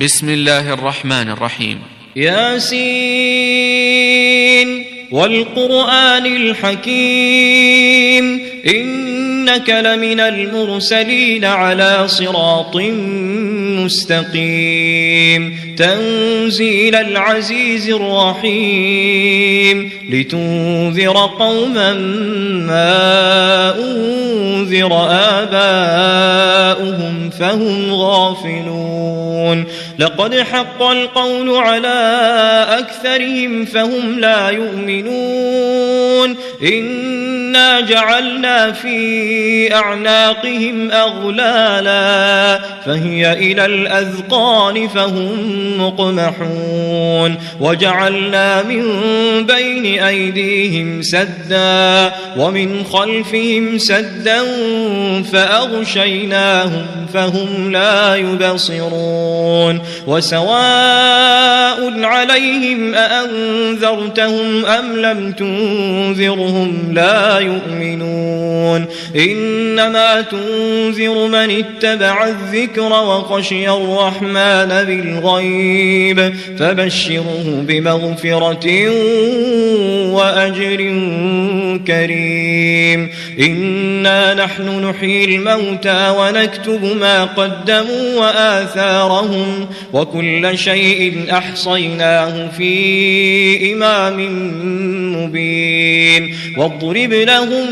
بسم الله الرحمن الرحيم. ياسين والقرآن الحكيم إنك لمن المرسلين على صراط مستقيم تنزيل العزيز الرحيم لتنذر قوما ما أنذر آباؤهم فهم غافلون لقد حق القول على أكثرهم فهم لا يؤمنون إنا جعلنا في أعناقهم أغلالا فهي إلى الأذقان فهم مقمحون وجعلنا من بين أيديهم سدا ومن خلفهم سدا فأغشيناهم فهم لا يبصرون وسواء عليهم أأنذرتهم أم لم تنذرهم لا يؤمنون إنما تنذر من اتبع الذكر وخشي الرحمن بالغيب فبشره بمغفرة وأجر كريم إنا نحن نحيي الموتى ونكتب ما قدموا وآثارهم وكل شيء أحصيناه في إمام مبين واضرب لهم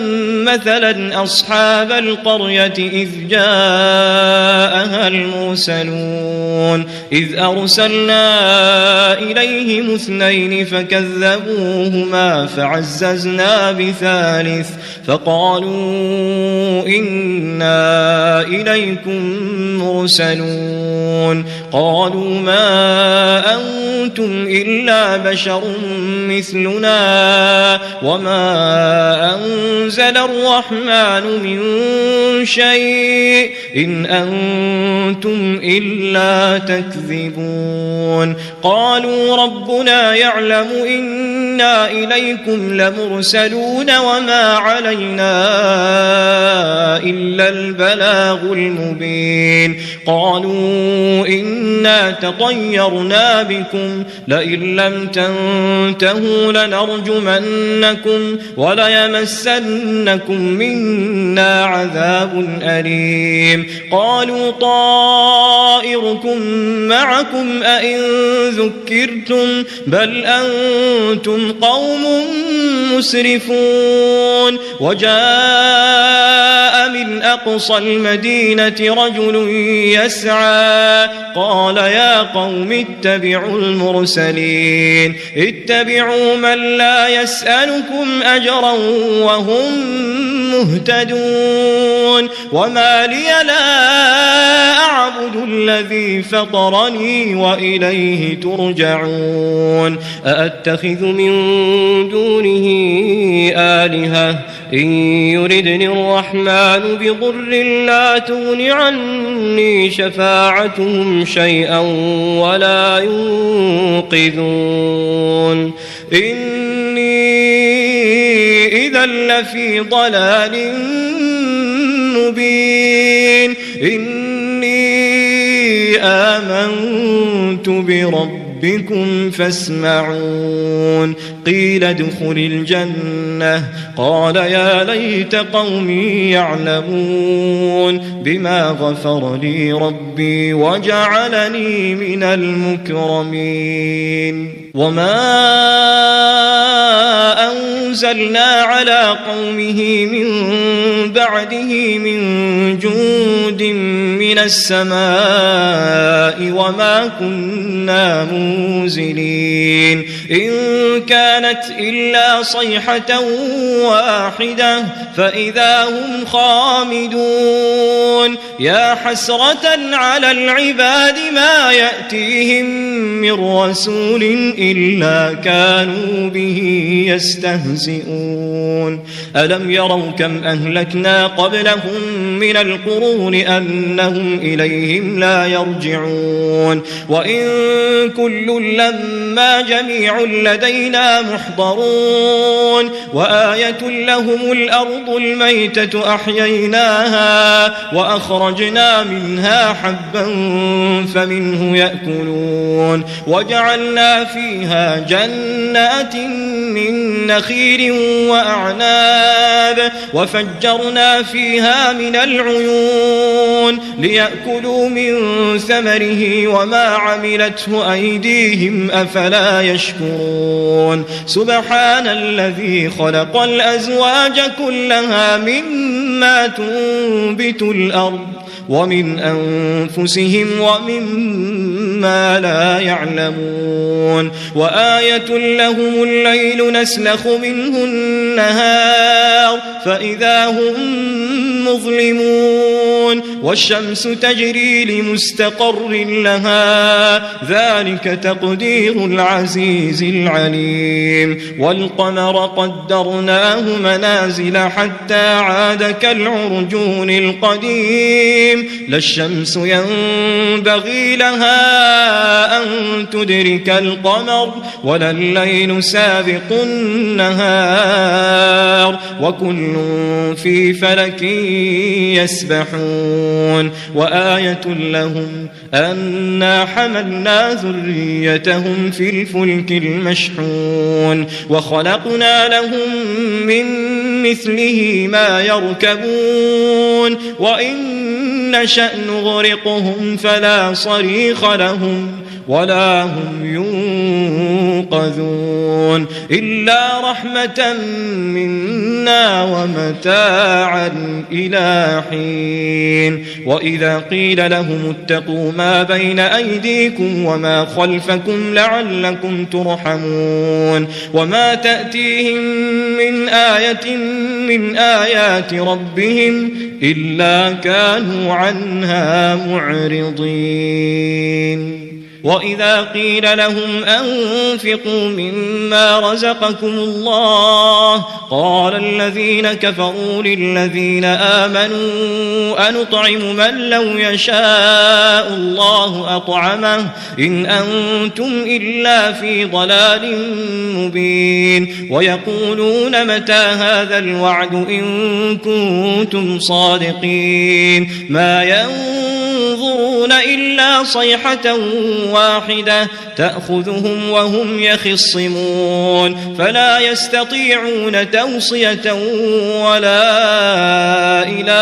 مثلا أصحاب القرية إذ جاءها المرسلون إذ أرسلنا إليهم اثنين فكذبوهما فعززنا بثالث فقالوا إنا إليكم مرسلون قالوا ما أنتم إلا بشر مثلنا وما أنزل الرحمن من شيء إن أنتم إلا تكذبون قالوا ربنا يعلم إنا إليكم لمرسلون وما علينا إلا البلاغ المبين قالوا إنا تطيرنا بكم لئن لم تنتهوا لنرجمنكم وليمسنكم منا عذاب أليم قالوا طائركم معكم أئن ذكرتم بل أنتم قوم مسرفون وجاء من أقصى المدينة رجل يسعى قال يا قوم اتبعوا المرسلين اتبعوا من لا يسألكم أجرا وهم مهتدون وما لي لا أعبد الذي فطرني وإليه ترجعون أأتخذ من دونه آلهة إن يردني الرحمن بضر لا تغن عني شفاعتهم شيئا ولا ينقذون إني إذا لفي ضلال مبين إني آمنت بربكم فاسمعون قيل ادخل الجنة قال يا ليت قومي يعلمون بما غفر لي ربي وجعلني من المكرمين وما أنزلنا على قومه من بعده من جند من السماء وما كنا منزلين إن كانت إلا صيحة واحدة فإذا هم خامدون يا حسرة على العباد ما يأتيهم من رسول إلا كانوا به يستهزئون ألم يروا كم أهلكنا قبلهم من القرون أنهم إليهم لا يرجعون وإن كل لما جميع جميع لدينا محضرون وآية لهم الأرض الميتة أحييناها وأخرجنا منها حبا فمنه يأكلون وجعلنا فيها جنات من نخيل وأعناب وفجرنا فيها من العيون ليأكلوا من ثمره وما عملته أيديهم أفلا يشكرون سبحان الذي خلق الأزواج كلها مما تنبت الأرض ومن أنفسهم ومما لا يعلمون وآية لهم الليل نسلخ منه النهار فإذا هم مظلمون والشمس تجري لمستقر لها ذلك تقدير العزيز العليم والقمر قدرناه منازل حتى عاد كالعرجون القديم لا الشمس ينبغي لها أن تدرك القمر ولا الليل سابق النهار وكل في فلك يسبحون وآية لهم أنا حملنا ذريتهم في الفلك المشحون وخلقنا لهم من مثله ما يركبون وإن نشأ نغرقهم فلا صريخ لهم ولا هم ينقذون إلا رحمة منا ومتاعا إلى حين وإذا قيل لهم اتقوا ما بين أيديكم وما خلفكم لعلكم ترحمون وما تأتيهم من آية من آيات ربهم إلا كانوا عنها معرضين وإذا قيل لهم أنفقوا مما رزقكم الله قال الذين كفروا للذين آمنوا أنطعم من لو يشاء الله أطعمه إن أنتم إلا في ضلال مبين ويقولون متى هذا الوعد إن كنتم صادقين ما ينظرون إلا صيحة واحدة تأخذهم وهم يخصمون فلا يستطيعون توصية ولا إلى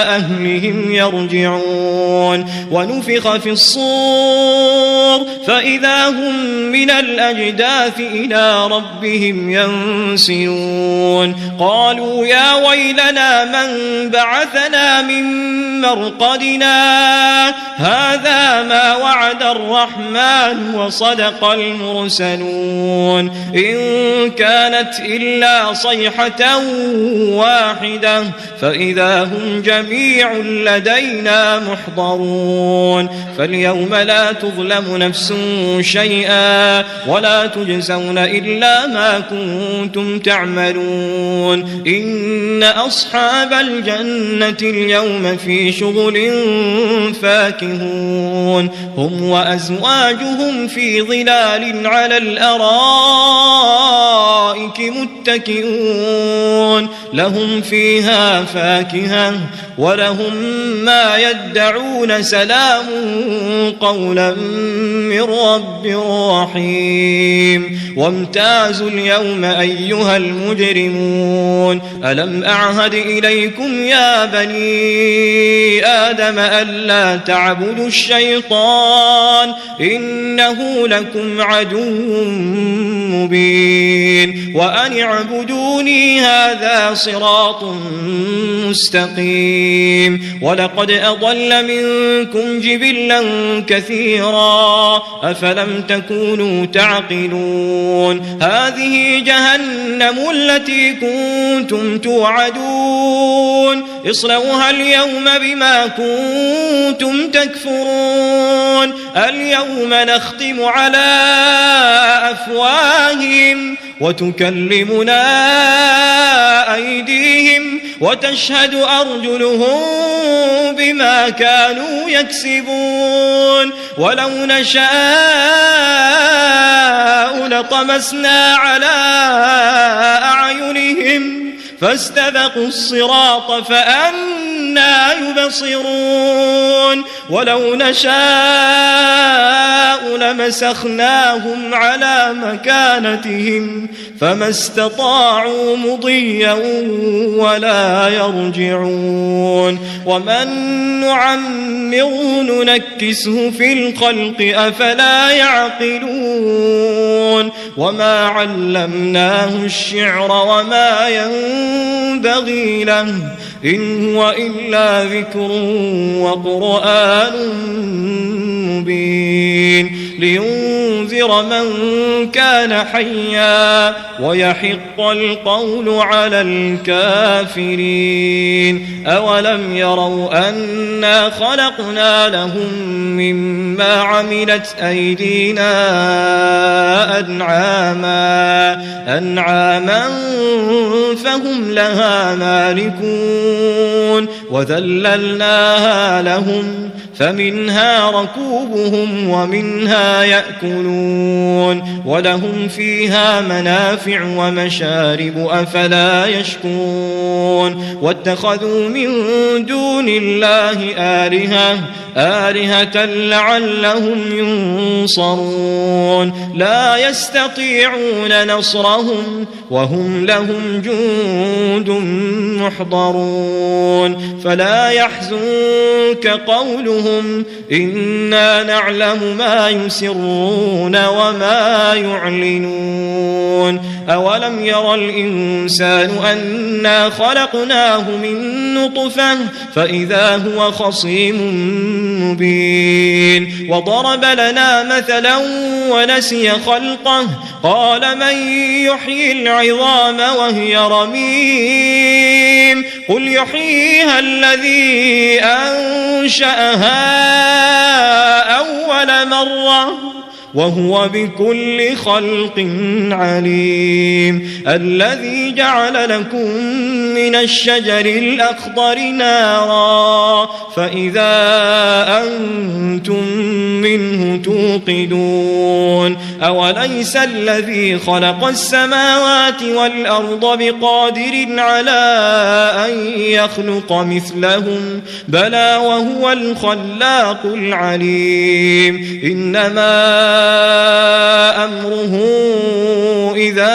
أهلهم يرجعون ونفخ في الصور فإذا هم من الأجداث إلى ربهم ينسلون قالوا يا ويلنا من بعثنا من مرقدنا هذا ما وعد الرحمن وصدق المرسلون إن كانت إلا صيحة واحدة فإذا هم جميع لدينا محضرون فاليوم لا تظلم نفس شيئا ولا تجزون إلا ما كنتم تعملون إن أصحاب الجنة اليوم في شغل فاكهون هم وأزواجهم في ظلال على الأرائك متكئون لهم فيها فاكهة ولهم ما يدعون سلام قولا من رب رحيم وامتازوا اليوم أيها المجرمون ألم أعهد إليكم يا بني آدم ألا تعبدوا الشيطان إنه لكم عدو مبين وأن اعبدوني هذا صراط مستقيم ولقد أضل منكم جبلا كثيرا أفلم تكونوا تعقلون هذه جهنم التي كنتم توعدون اصلوها اليوم بما كنتم تكفرون اليوم نختم على أفواههم وتكلمنا أيديهم وتشهد أرجلهم بما كانوا يكسبون ولو نشاء لطمسنا على أعينهم فاستبقوا الصراط فأنى يبصرون ولو نشاء لمسخناهم على مكانتهم فما استطاعوا مضيا ولا يرجعون ومن نعمره ننكسه في الخلق أفلا يعقلون وما علمناه الشعر وما ينبغي له إن هو إلا ذكر وقرآن مبين لينذر من كان حيا ويحق القول على الكافرين أولم يروا أنا خلقنا لهم مما عملت أيدينا أنعاما فهم لها مالكون وذللناها لهم فمنها ركوبهم ومنها يأكلون ولهم فيها منافع ومشارب أفلا يشكرون واتخذوا من دون الله آلهة لعلهم ينصرون لا يستطيعون نصرهم وهم لهم جند محضرون فلا يحزنك قولهم إنا نعلم ما يسرون وما يعلنون أولم يرى الإنسان أنا خلقناه من نطفة فإذا هو خصيم مبين وضرب لنا مثلا ونسي خلقه قال من يحيي العظام وهي رميم قل يحييها الذي أنشأها أول مرة وهو بكل خلق عليم الذي جعل لكم من الشجر الأخضر نارا فإذا أنتم منه توقدون أوليس الذي خلق السماوات والأرض بقادر على أن يخلق مثلهم بلى وهو الخلاق العليم إنما أمره إذا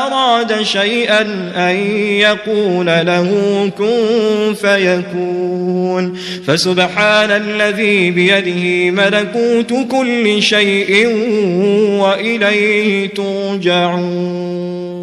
أراد شيئا أن يقول له كن فيكون فسبحان الذي بيده ملكوت كل شيء وإليه ترجعون.